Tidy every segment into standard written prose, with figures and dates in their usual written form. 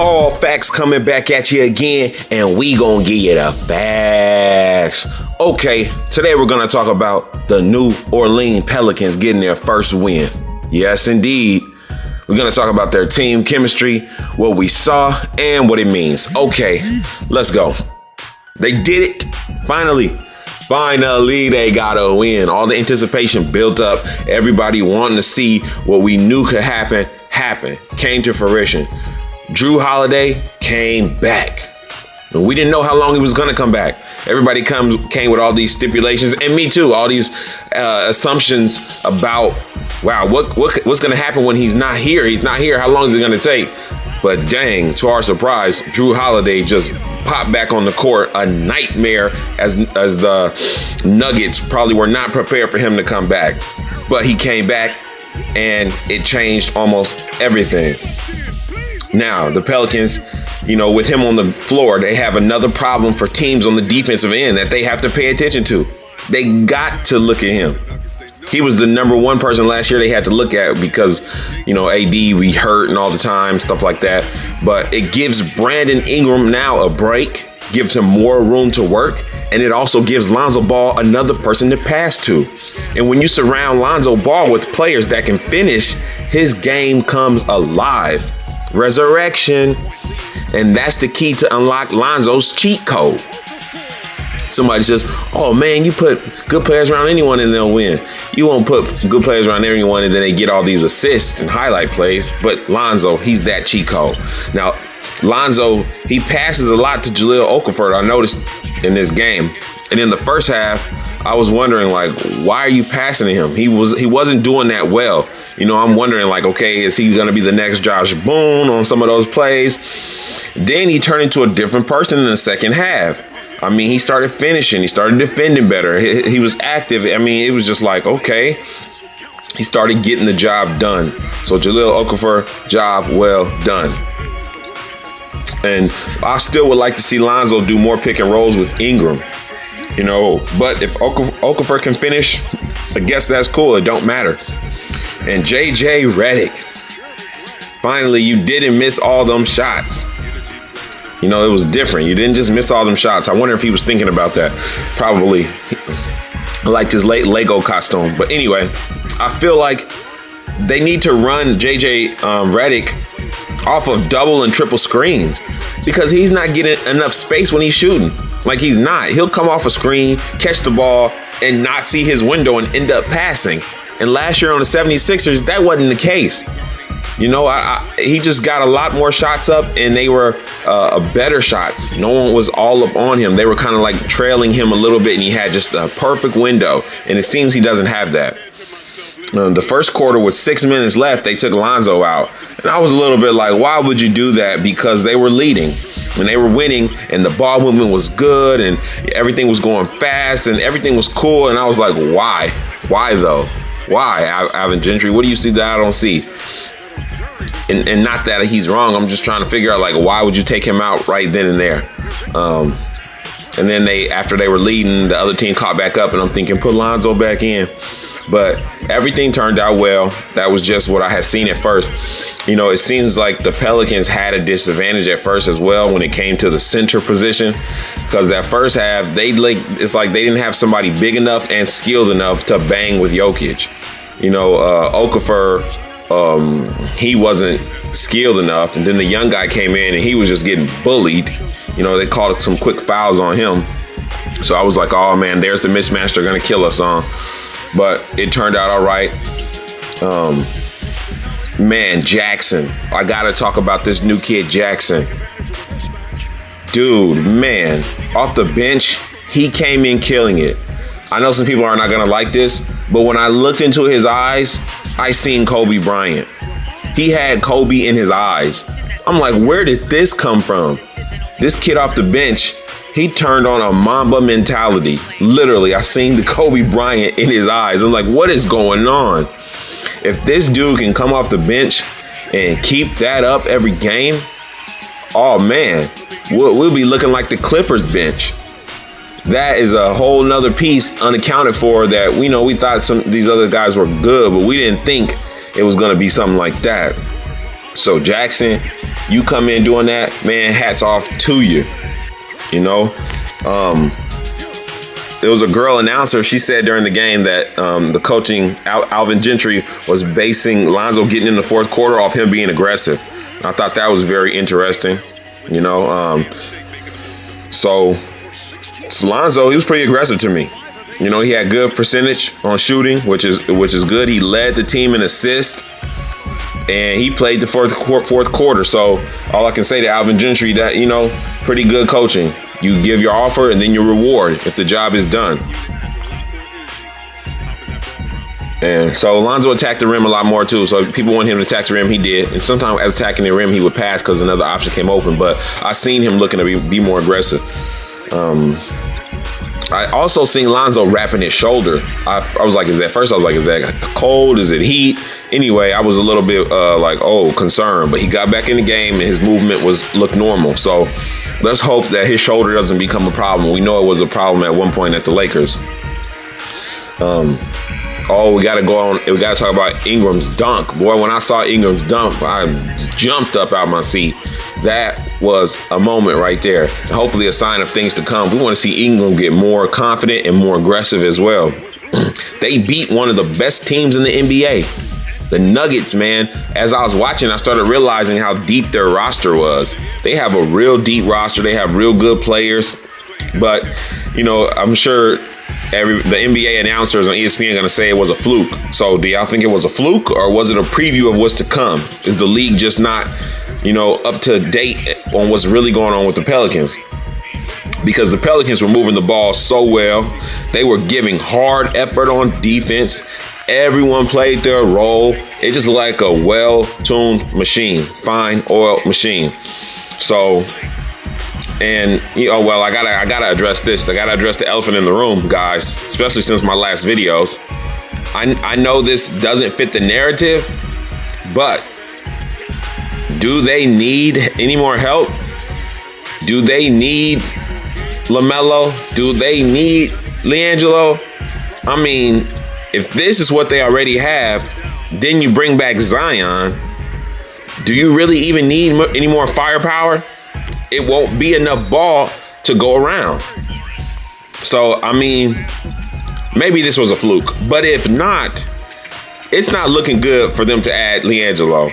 Ball Facts coming back at you again, and we gonna give you the facts. Okay, today we're gonna talk about the New Orleans Pelicans getting their first win. Yes, indeed. We're gonna talk about their team chemistry, what we saw, and what it means. Okay, let's go. They did it. Finally, they got a win. All the anticipation built up. Everybody wanting to see what we knew could happen, came to fruition. Jrue Holiday came back. And we didn't know how long he was going to come back. Everybody came with all these stipulations, and me too, all these assumptions about, wow, what's going to happen when he's not here? He's not here. How long is it going to take? But dang, to our surprise, Jrue Holiday just popped back on the court. A nightmare, as the Nuggets probably were not prepared for him to come back. But he came back, and it changed almost everything. Now, the Pelicans, with him on the floor, they have another problem for teams on the defensive end that they have to pay attention to. They got to look at him. He was the number one person last year they had to look at because, AD, we hurt and all the time, stuff like that. But it gives Brandon Ingram now a break, gives him more room to work, and it also gives Lonzo Ball another person to pass to. And when you surround Lonzo Ball with players that can finish, his game comes alive. Resurrection. And that's the key to unlock Lonzo's cheat code. Somebody says, oh man, you put good players around anyone and they'll win. You won't put good players around everyone and then they get all these assists and highlight plays. But Lonzo, he's that cheat code. Now, Lonzo, he passes a lot to Jahlil Okafor, I noticed in this game. And in the first half, I was wondering, why are you passing to him? He wasn't doing that well. I'm wondering, okay, is he going to be the next Josh Boone on some of those plays? Then he turned into a different person in the second half. He started finishing. He started defending better. He was active. It was just okay. He started getting the job done. So Jahlil Okafor, job well done. And I still would like to see Lonzo do more pick and rolls with Ingram. But if Okafor can finish, I guess that's cool. It don't matter. And JJ Redick, finally, you didn't miss all them shots. It was different. You didn't just miss all them shots. I wonder if he was thinking about that. Probably. I liked his late Lego costume. But anyway, I feel like they need to run JJ Redick off of double and triple screens because he's not getting enough space when he's shooting. He's not. He'll come off a screen, catch the ball, and not see his window and end up passing. And last year on the 76ers, that wasn't the case. He just got a lot more shots up, and they were better shots. No one was all up on him. They were kind of trailing him a little bit, and he had just a perfect window. And it seems he doesn't have that. The first quarter with 6 minutes left, they took Lonzo out. And I was a little bit why would you do that? Because they were leading. And they were winning, and the ball movement was good, and everything was going fast, and everything was cool. And I was like, why? Why, though? Why, Alvin Gentry? What do you see that I don't see? And not that he's wrong. I'm just trying to figure out, why would you take him out right then and there? And then after they were leading, the other team caught back up, and I'm thinking, put Lonzo back in. But everything turned out well. That was just what I had seen at first. It seems like the Pelicans had a disadvantage at first as well when it came to the center position. Because that first half, it's like they didn't have somebody big enough and skilled enough to bang with Jokic. Okafor, he wasn't skilled enough. And then the young guy came in and he was just getting bullied. They called some quick fouls on him. So I was like, oh man, there's the mismatch they're going to kill us on. But it turned out all right. Jackson. I got to talk about this new kid, Jackson. Dude, man, off the bench, he came in killing it. I know some people are not going to like this, but when I looked into his eyes, I seen Kobe Bryant. He had Kobe in his eyes. I'm like, where did this come from? This kid off the bench, he turned on a Mamba mentality. Literally, I seen the Kobe Bryant in his eyes. I'm like, what is going on? If this dude can come off the bench and keep that up every game, oh man, we'll be looking like the Clippers bench. That is a whole nother piece unaccounted for that we thought these other guys were good, but we didn't think it was going to be something like that. So Jackson, you come in doing that, man, hats off to you. You know, there was a girl announcer. She said during the game that the coaching, Alvin Gentry, was basing Lonzo getting in the fourth quarter off him being aggressive. I thought that was very interesting. You know, so Lonzo, he was pretty aggressive to me. You know, he had good percentage on shooting, which is good. He led the team in assists, and he played the fourth quarter. So all I can say to Alvin Gentry, that, you know, pretty good coaching. You give your offer and then your reward if the job is done. And so Lonzo attacked the rim a lot more too. So if people want him to attack the rim, he did. And sometimes as attacking the rim, he would pass because another option came open. But I seen him looking to be more aggressive. I also seen Lonzo wrapping his shoulder. I was like, is that cold? Is it heat? Anyway, I was a little bit concerned. But he got back in the game and his movement looked normal. So let's hope that his shoulder doesn't become a problem. We know it was a problem at one point at the Lakers. We got to talk about Ingram's dunk. Boy, when I saw Ingram's dunk, I jumped up out my seat. That was a moment right there. And hopefully a sign of things to come. We want to see Ingram get more confident and more aggressive as well. They beat one of the best teams in the NBA. The Nuggets, man. As I was watching, I started realizing how deep their roster was. They have a real deep roster. They have real good players. But, you know, I'm sure the NBA announcers on ESPN are going to say it was a fluke. So do y'all think it was a fluke, or was it a preview of what's to come? Is the league just not, you know, up to date on what's really going on with the Pelicans? Because the Pelicans were moving the ball so well. They were giving hard effort on defense. Everyone played their role. It just looked like a well-tuned machine, fine oiled machine. So, and you know, well, I gotta address this. I gotta address the elephant in the room, guys. Especially since my last videos. I know this doesn't fit the narrative, but do they need any more help? Do they need LaMelo? Do they need LiAngelo? I mean, if this is what they already have, then you bring back Zion. Do you really even need any more firepower? It won't be enough ball to go around. So, I mean, maybe this was a fluke. But if not, it's not looking good for them to add LiAngelo.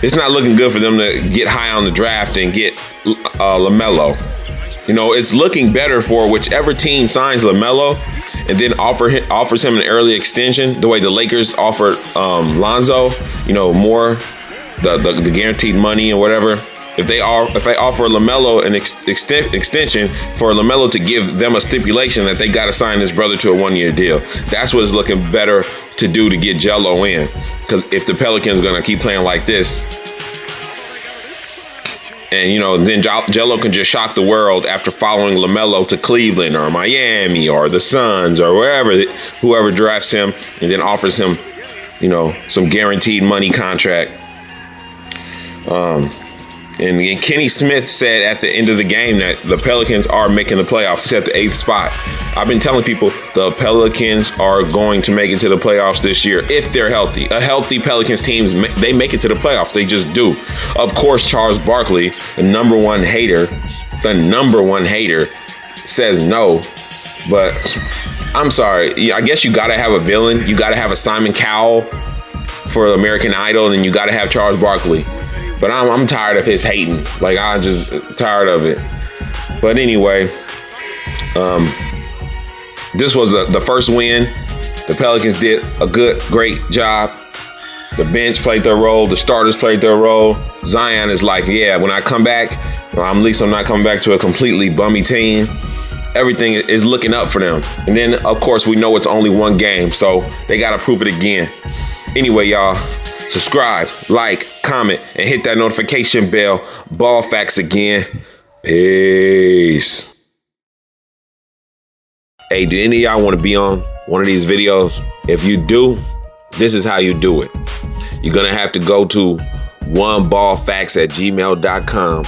It's not looking good for them to get high on the draft and get LaMelo. You know, it's looking better for whichever team signs LaMelo and then offers him an early extension, the way the Lakers offered Lonzo, you know, more the guaranteed money and whatever. If they offer LaMelo an extension for LaMelo to give them a stipulation that they got to sign this brother to a 1-year deal, that's what is looking better to do to get Jello in. Because if the Pelicans are going to keep playing like this, and, you know, then Jello can just shock the world after following LaMelo to Cleveland or Miami or the Suns or whoever drafts him and then offers him, you know, some guaranteed money contract. And Kenny Smith said at the end of the game that the Pelicans are making the playoffs. He's at the 8th spot. I've been telling people the Pelicans are going to make it to the playoffs this year if they're healthy. A healthy Pelicans team, they make it to the playoffs. They just do. Of course, Charles Barkley, the number one hater, says no. But I'm sorry. I guess you got to have a villain. You got to have a Simon Cowell for American Idol, and you got to have Charles Barkley. But I'm tired of his hating. Like, I'm just tired of it. But anyway, this was the first win. The Pelicans did a great job. The bench played their role. The starters played their role. Zion is like, yeah, when I come back, at least I'm not coming back to a completely bummy team. Everything is looking up for them. And then, of course, we know it's only one game, so they got to prove it again. Anyway, y'all, subscribe, like, comment, and hit that notification bell. Ball facts again. Peace. Hey, do any of y'all want to be on one of these videos? If you do, this is how you do it. You're going to have to go to oneballfacts@gmail.com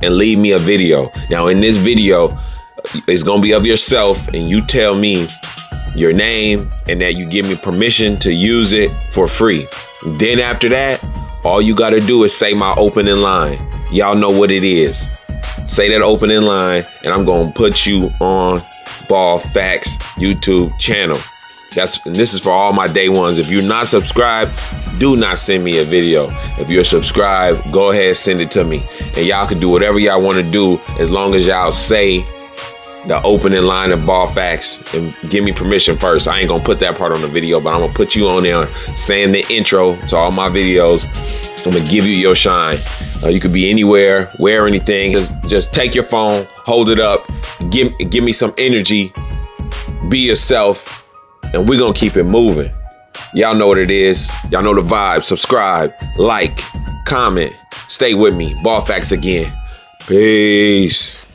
and leave me a video. Now, in this video, it's going to be of yourself, and you tell me your name and that you give me permission to use it for free. Then after that, All you gotta do is say my opening line. Y'all know what it is. Say that opening line, and I'm gonna put you on Ball Facts YouTube channel. This is for all my day ones. If you're not subscribed, do not send me a video. If you're subscribed, go ahead, send it to me. And y'all can do whatever y'all want to do as long as y'all say the opening line of Ball Facts and give me permission first. I ain't gonna put that part on the video, but I'm gonna put you on there saying the intro to all my videos. I'm gonna give you your shine. You could be anywhere, wear anything. Just take your phone, hold it up, give me some energy, be yourself, and we're gonna keep it moving. Y'all know what it is. Y'all know the vibe. Subscribe, like, comment, stay with me. Ball Facts again. Peace.